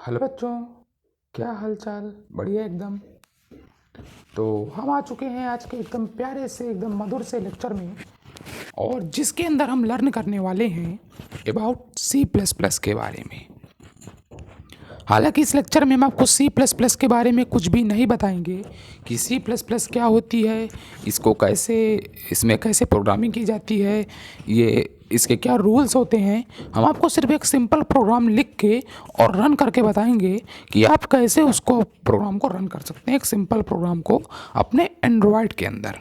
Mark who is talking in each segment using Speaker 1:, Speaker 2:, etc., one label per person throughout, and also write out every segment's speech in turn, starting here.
Speaker 1: Hello बच्चों, क्या हाल चाल? बढ़िया एकदम। तो हम आ चुके हैं आज के एकदम प्यारे से एकदम मधुर से लेक्चर में, और जिसके अंदर हम लर्न करने वाले हैं अबाउट सी प्लस प्लस के बारे में। हालांकि इस लेक्चर में हम आपको सी प्लस प्लस के बारे में कुछ भी नहीं बताएंगे कि सी प्लस प्लस क्या होती है, इसको कैसे, इसमें कैसे प्रोग्रामिंग की जाती है, ये इसके क्या रूल्स होते हैं। हम आपको सिर्फ एक सिंपल प्रोग्राम लिख के और रन करके बताएंगे कि आप कैसे उसको प्रोग्राम को रन कर सकते हैं, एक सिंपल प्रोग्राम को अपने एंड्रॉयड के अंदर।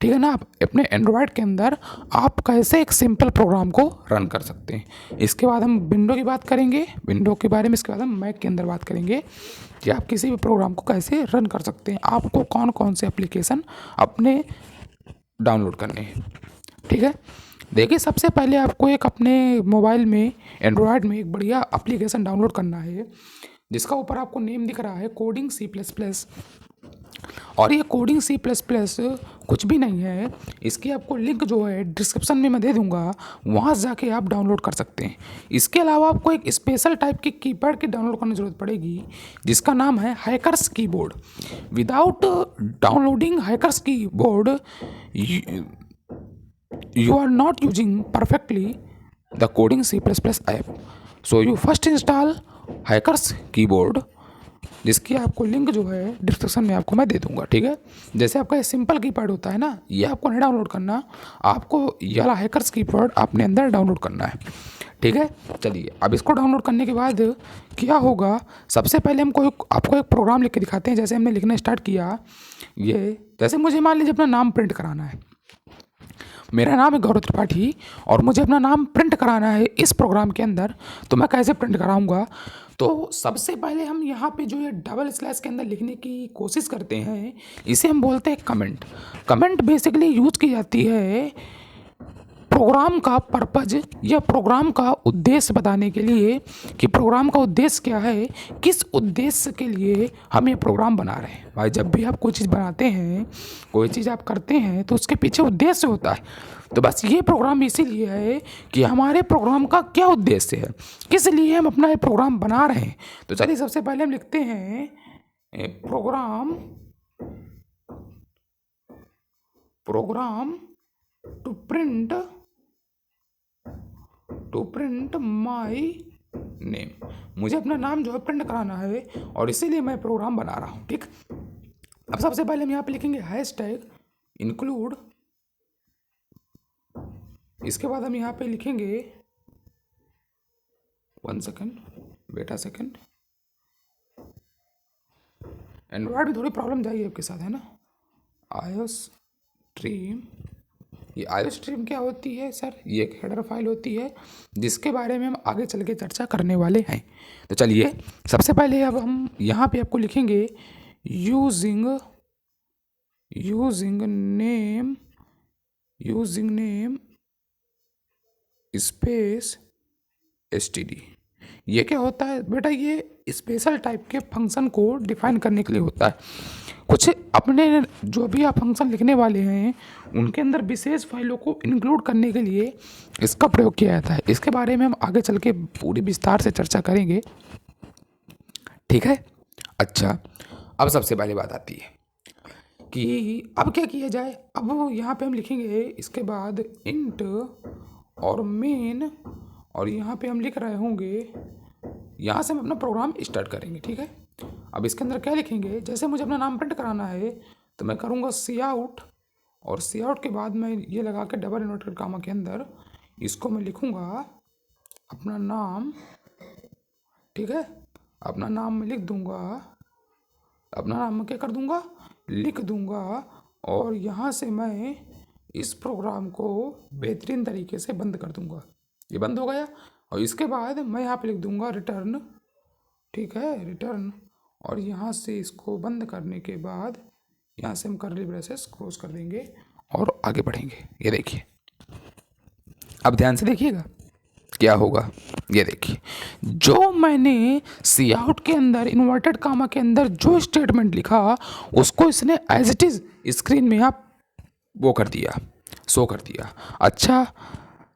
Speaker 1: ठीक है ना? आप अपने एंड्रॉयड के अंदर आप कैसे एक सिंपल प्रोग्राम को रन कर सकते हैं। इसके बाद हम विंडो की बात करेंगे, विंडो के बारे में। इसके बाद हम मैक के अंदर बात करेंगे कि आप किसी भी प्रोग्राम को कैसे रन कर सकते हैं, आपको कौन कौन से एप्लीकेशन अपने डाउनलोड करने हैं। ठीक है, देखिए सबसे पहले आपको एक अपने मोबाइल में एंड्रॉयड में एक बढ़िया एप्लीकेशन डाउनलोड करना है, जिसका ऊपर आपको नेम दिख रहा है कोडिंग सी प्लस प्लस। और ये कोडिंग सी प्लस प्लस कुछ भी नहीं है, इसकी आपको लिंक जो है डिस्क्रिप्शन में मैं दे दूंगा, वहाँ जाके आप डाउनलोड कर सकते हैं। इसके अलावा आपको एक स्पेशल टाइप की कीपैड की डाउनलोड करने की ज़रूरत पड़ेगी, जिसका नाम है hackers keyboard. Without downloading hackers keyboard you are not using perfectly the coding C++ app. So you first install hackers keyboard, जिसकी आपको लिंक जो है डिस्क्रिप्शन में आपको मैं दे दूंगा। ठीक है, जैसे आपका ये सिंपल कीपैड होता है ना, ये आपको नहीं डाउनलोड करना, आपको ये वाला हैकर्स कीपैड अपने अंदर डाउनलोड करना है। ठीक है, चलिए अब इसको डाउनलोड करने के बाद क्या होगा, सबसे पहले हमको आपको एक प्रोग्राम लिख के दिखाते हैं। जैसे हमने लिखना स्टार्ट किया, ये जैसे मुझे मान लीजिए अपना नाम प्रिंट कराना है। मेरा नाम है गौरव त्रिपाठी और मुझे अपना नाम प्रिंट कराना है इस प्रोग्राम के अंदर। तो मैं कैसे प्रिंट कराऊंगा? तो सबसे पहले हम यहाँ पे जो ये डबल स्लैश के अंदर लिखने की कोशिश करते हैं, इसे हम बोलते हैं कमेंट। कमेंट बेसिकली यूज की जाती है प्रोग्राम का पर्पज या प्रोग्राम का उद्देश्य बताने के लिए, कि प्रोग्राम का उद्देश्य क्या है, किस उद्देश्य के लिए हम ये प्रोग्राम बना रहे हैं। भाई जब भी आप कोई चीज़ बनाते हैं, कोई चीज़ आप करते हैं, तो उसके पीछे उद्देश्य होता है। तो बस ये प्रोग्राम इसीलिए है कि हमारे प्रोग्राम का क्या उद्देश्य है, किस लिए हम अपना ये प्रोग्राम बना रहे हैं। तो चलिए सबसे पहले हम लिखते हैं program to print my name. मुझे अपना नाम जो है प्रिंट कराना है और इसीलिए मैं प्रोग्राम बना रहा हूँ। ठीक, अब सबसे पहले हम यहाँ पे लिखेंगे हैशटैग इंक्लूड। इसके बाद हम यहाँ पे लिखेंगे 1 second, wait a second. Android में थोड़ी प्रॉब्लम जाएगी आपके साथ, है ना। आयोस्ट्रीम, ये आयोस्ट्रीम क्या होती है सर? ये एक हेडर फाइल होती है, जिसके बारे में हम आगे चल के चर्चा करने वाले हैं। तो चलिए सबसे पहले अब हम यहाँ पे आपको लिखेंगे यूजिंग नेम स्पेस std। ये क्या होता है बेटा? ये स्पेशल टाइप के फंक्शन को डिफाइन करने के लिए होता है। कुछ अपने जो भी आप फंक्शन लिखने वाले हैं, उनके अंदर विशेष फाइलों को इंक्लूड करने के लिए इसका प्रयोग किया जाता है। इसके बारे में हम आगे चल के पूरी विस्तार से चर्चा करेंगे। ठीक है, अच्छा अब सबसे पहले बात आती है कि अब क्या किया जाए। अब यहाँ पे हम लिखेंगे इसके बाद इंट और मेन, और यहाँ पे हम लिख रहे होंगे, यहाँ से हम अपना प्रोग्राम स्टार्ट करेंगे। ठीक है, अब इसके अंदर क्या लिखेंगे, जैसे मुझे अपना नाम प्रिंट कराना है तो मैं करूँगा सी आउट, और सी आउट के बाद मैं ये लगा के डबल इन्वर्टेड कामा के अंदर इसको मैं लिखूँगा अपना नाम। ठीक है, अपना नाम मैं लिख दूँगा, अपना नाम मैं क्या कर दूँगा, लिख दूँगा, और यहाँ से मैं इस प्रोग्राम को बेहतरीन तरीके से बंद कर दूँगा। ये बंद हो गया, और इसके बाद मैं यहाँ पे लिख दूँगा रिटर्न। ठीक है, रिटर्न, और यहाँ से इसको बंद करने के बाद यहाँ से हम कर्ली ब्रेसेस क्लोज कर देंगे और आगे बढ़ेंगे। ये देखिए, अब ध्यान से देखिएगा क्या होगा। ये देखिए, जो मैंने सी आउट के अंदर इन्वर्टेड कामा के अंदर जो स्टेटमेंट लिखा, उसको इसने एज इट इज स्क्रीन में आप वो कर दिया, शो कर दिया। अच्छा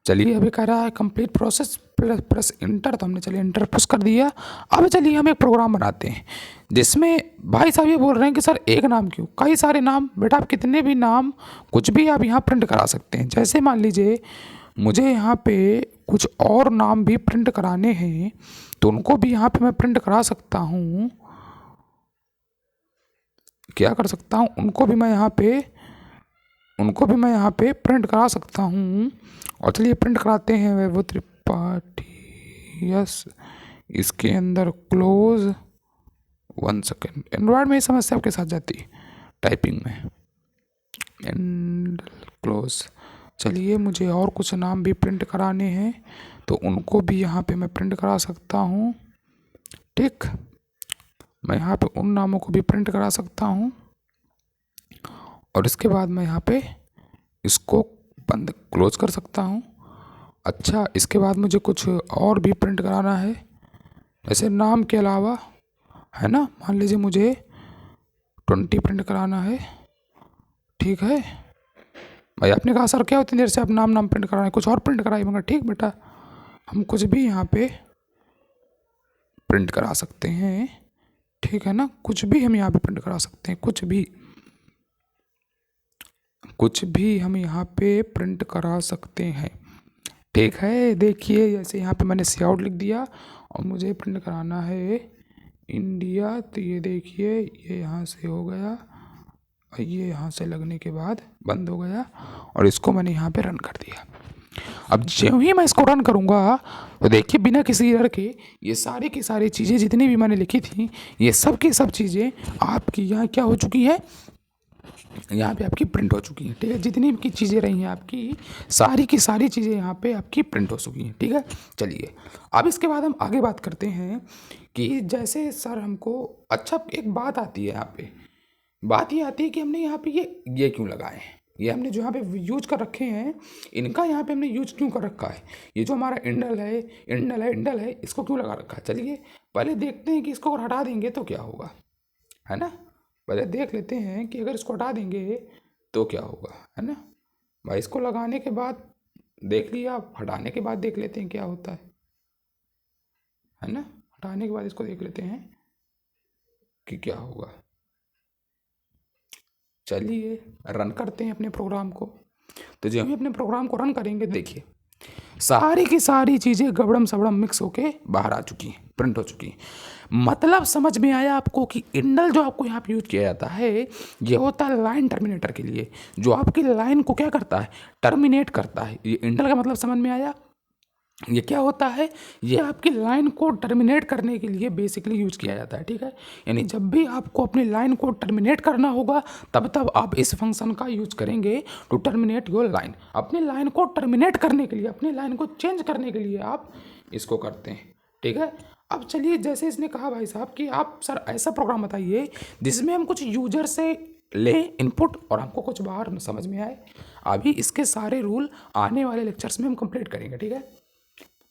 Speaker 1: चलिए अभी कह रहा है कंप्लीट प्रोसेस, प्रेस इंटर, तो हमने चलिए इंटर प्रेस कर दिया। अब चलिए हम एक प्रोग्राम बनाते हैं जिसमें भाई साहब ये बोल रहे हैं कि सर एक नाम क्यों, कई सारे नाम। बेटा आप कितने भी नाम कुछ भी आप यहाँ प्रिंट करा सकते हैं। जैसे मान लीजिए मुझे यहाँ पे कुछ और नाम भी प्रिंट कराने हैं तो उनको भी यहाँ पे मैं प्रिंट करा सकता हूँ। क्या कर सकता हूँ, उनको भी मैं यहाँ पे प्रिंट करा सकता हूँ। और चलिए प्रिंट कराते हैं वैभव त्रिपाठी, यस। इसके अंदर क्लोज, 1 सेकेंड, एंड्रॉयड में ये समस्या आपके साथ जाती है टाइपिंग में, एंड क्लोज। चलिए मुझे और कुछ नाम भी प्रिंट कराने हैं तो उनको भी यहाँ पे मैं प्रिंट करा सकता हूँ। ठीक, मैं यहाँ पे उन नामों को भी प्रिंट करा सकता हूँ और इसके बाद मैं यहाँ पे इसको बंद क्लोज कर सकता हूँ। अच्छा, इसके बाद मुझे कुछ और भी प्रिंट कराना है, जैसे नाम के अलावा, है ना। मान लीजिए मुझे 20 प्रिंट कराना है। ठीक है भाई, आपने कहा सर क्या उतनी देर से आप नाम प्रिंट करा रहे हैं, कुछ और प्रिंट कराइए। मगर ठीक बेटा, हम कुछ भी यहाँ पे प्रिंट करा सकते हैं। ठीक है ना, कुछ भी हम यहाँ पे प्रिंट करा सकते हैं, कुछ भी हम यहाँ पे प्रिंट करा सकते हैं। ठीक है, देखिए जैसे यहाँ पे मैंने सी आउट लिख दिया और मुझे प्रिंट कराना है इंडिया, तो ये देखिए ये यहाँ से हो गया और ये यहाँ से लगने के बाद बंद हो गया और इसको मैंने यहाँ पे रन कर दिया। अब जो ही मैं इसको रन करूँगा तो देखिए बिना किसी एरर के ये सारी की सारी चीज़ें जितनी भी मैंने लिखी थी ये सब की सब चीज़ें आपकी यहाँ क्या हो चुकी है, यहाँ पे आपकी प्रिंट हो चुकी हैं। ठीक है, जितनी भी चीज़ें रही हैं आपकी सारी की सारी चीज़ें यहाँ पे आपकी प्रिंट हो चुकी हैं। ठीक है, चलिए अब इसके बाद हम आगे बात करते हैं कि जैसे सर हमको, अच्छा एक बात आती है यहाँ पे, बात ये आती है कि हमने यहाँ पे ये क्यों लगाए हैं, ये हमने जो यहाँ पे यूज कर रखे हैं इनका यहाँ पे हमने यूज क्यों कर रखा है। ये जो हमारा इंडल है इसको क्यों लगा रखा है। चलिए पहले देखते हैं कि इसको अगर हटा देंगे तो क्या होगा, है ना। पहले देख लेते हैं कि अगर इसको हटा देंगे तो क्या होगा, है ना भाई। इसको लगाने के बाद देख लिया, अब हटाने के बाद देख लेते हैं क्या होता है ना। हटाने के बाद इसको देख लेते हैं कि क्या होगा। चलिए रन करते हैं अपने प्रोग्राम को। तो जब हम अपने प्रोग्राम को रन करेंगे देखिए सारी की सारी चीज़ें गबड़म सबड़म मिक्स होके बाहर आ चुकी हैं, प्रिंट हो चुकी हैं। मतलब समझ में आया आपको कि इंडल जो आपको यहाँ पे यूज किया जाता है ये होता है लाइन टर्मिनेटर के लिए, जो आपकी लाइन को क्या करता है, टर्मिनेट करता है। ये इंडल का मतलब समझ में आया। ये क्या होता है, ये आपकी लाइन को टर्मिनेट करने के लिए बेसिकली यूज किया जाता है। ठीक है, यानी जब भी आपको अपनी लाइन को टर्मिनेट करना होगा तब आप इस फंक्शन का यूज करेंगे टू टर्मिनेट योर लाइन। अपनी लाइन को टर्मिनेट करने के लिए, अपनी लाइन को चेंज करने के लिए आप इसको करते हैं। ठीक है, अब चलिए जैसे इसने कहा भाई साहब कि आप सर ऐसा प्रोग्राम बताइए जिसमें हम कुछ यूजर से लें इनपुट और हमको कुछ बाहर न समझ में आए। अभी इसके सारे रूल आने वाले लेक्चर्स में हम कंप्लीट करेंगे। ठीक है,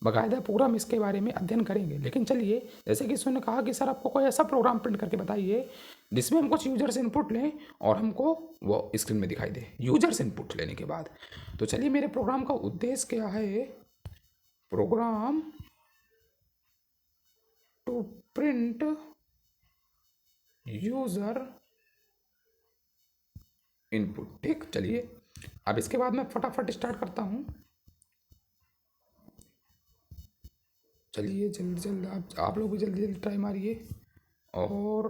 Speaker 1: बाकायदा पूरा हम इसके बारे में अध्ययन करेंगे। लेकिन चलिए जैसे कि उसने कहा कि सर आपको कोई ऐसा प्रोग्राम प्रिंट करके बताइए जिसमें हम कुछ यूजर से इनपुट लें और हमको वो स्क्रीन में दिखाई दे यूजर से इनपुट लेने के बाद। तो चलिए मेरे प्रोग्राम का उद्देश्य क्या है, program to print user input. ठीक, चलिए अब इसके बाद मैं फटाफट स्टार्ट करता हूँ। चलिए जल्दी आप लोग भी जल्दी ट्राई मारिए और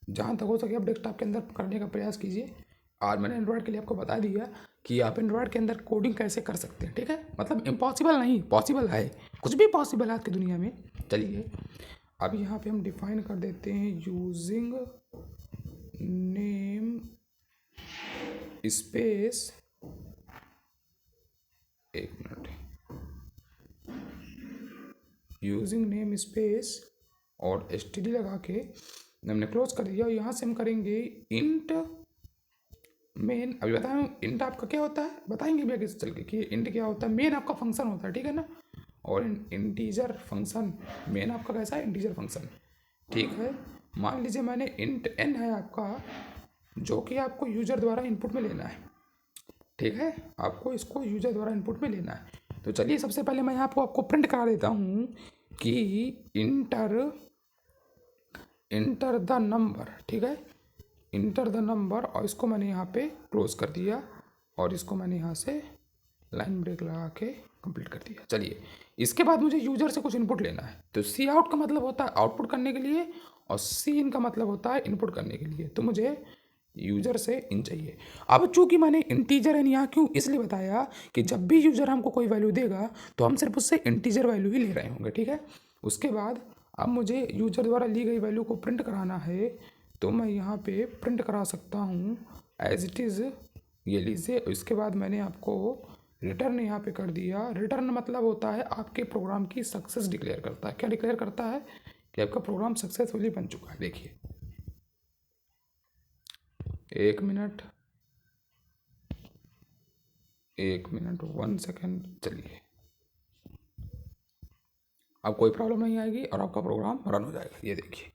Speaker 1: जहाँ तक हो सके आप डेस्कटॉप के अंदर करने का प्रयास कीजिए। और मैंने एंड्रॉयड के लिए आपको बता दिया कि आप एंड्रॉयड के अंदर कोडिंग कैसे कर सकते हैं। ठीक है, मतलब इम्पॉसिबल नहीं, पॉसिबल है, कुछ भी पॉसिबल है आज की दुनिया में। चलिए अब यहाँ पे हम डिफाइन कर देते हैं यूजिंग नेम स्पेस, एक मिनट, यूजिंग नेम स्पेस और std लगा के हमने क्लोज कर दिया। और यहाँ से हम करेंगे इंट मेन। अभी बताएं इंट आपका क्या होता है, बताएंगे भी आगे चल के कि इंट क्या होता है। मेन आपका फंक्शन होता है, ठीक है ना, और इंटीजर फंक्शन। मेन आपका कैसा है, इंटीजर फंक्शन। ठीक है, मान लीजिए मैंने इंट n है आपका जो कि आपको यूजर द्वारा इनपुट में लेना है। ठीक है, आपको इसको यूजर द्वारा इनपुट में लेना है। तो चलिए सबसे पहले मैं यहाँ पर आपको प्रिंट करा देता हूँ कि इंटर द नंबर, ठीक है, इंटर द नंबर, और इसको मैंने यहाँ पे क्लोज कर दिया और इसको मैंने यहाँ से लाइन ब्रेक लगा के कंप्लीट कर दिया। चलिए इसके बाद मुझे यूजर से कुछ इनपुट लेना है। तो सी आउट का मतलब होता है आउटपुट करने के लिए और सी इन का मतलब होता है इनपुट करने के लिए। तो मुझे यूजर से इन चाहिए। अब चूंकि मैंने इंटीजर एन यहाँ क्यों इसलिए बताया कि जब भी यूजर हमको कोई वैल्यू देगा तो हम सिर्फ उससे इंटीजर वैल्यू ही ले रहे होंगे, ठीक है। उसके बाद अब मुझे यूजर द्वारा ली गई वैल्यू को प्रिंट कराना है, तो मैं यहाँ पे प्रिंट करा सकता हूँ एज इट इज़, ये लीजिए। इसके बाद मैंने आपको रिटर्न यहाँ पे कर दिया। रिटर्न मतलब होता है आपके प्रोग्राम की सक्सेस डिक्लेयर करता है। क्या डिक्लेयर करता है? कि आपका प्रोग्राम सक्सेसफुली बन चुका है। देखिए 1 मिनट 1 सेकेंड, चलिए अब कोई प्रॉब्लम नहीं आएगी और आपका प्रोग्राम रन हो जाएगा। ये देखिए,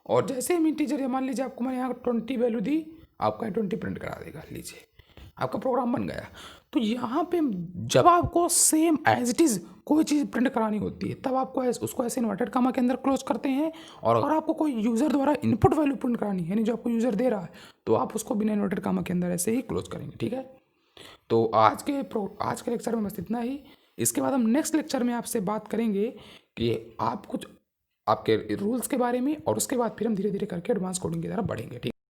Speaker 1: और जैसे हम इंटीजर, मान लीजिए आपको मैंने यहाँ 20 वैल्यू दी, आपका 20 प्रिंट करा देगा। लीजिए आपका प्रोग्राम बन गया। तो यहाँ पे जब आपको सेम एज इट इज़ कोई चीज़ प्रिंट करानी होती है तब आपको उसको ऐसे इन्वर्टेड कामा के अंदर क्लोज करते हैं। और अगर आपको कोई यूज़र द्वारा इनपुट वैल्यू प्रिंट करानी है, यानी जो आपको यूज़र दे रहा है, तो आप उसको बिना इन्वर्टेड कामा के अंदर ऐसे ही क्लोज करेंगे, ठीक है। तो आज के लेक्चर में बस इतना ही। इसके बाद हम नेक्स्ट लेक्चर में आपसे बात करेंगे कि आप कुछ आपके रूल्स के बारे में, और उसके बाद फिर हम धीरे धीरे करके एडवांस कोडिंग की तरफ बढ़ेंगे, ठीक।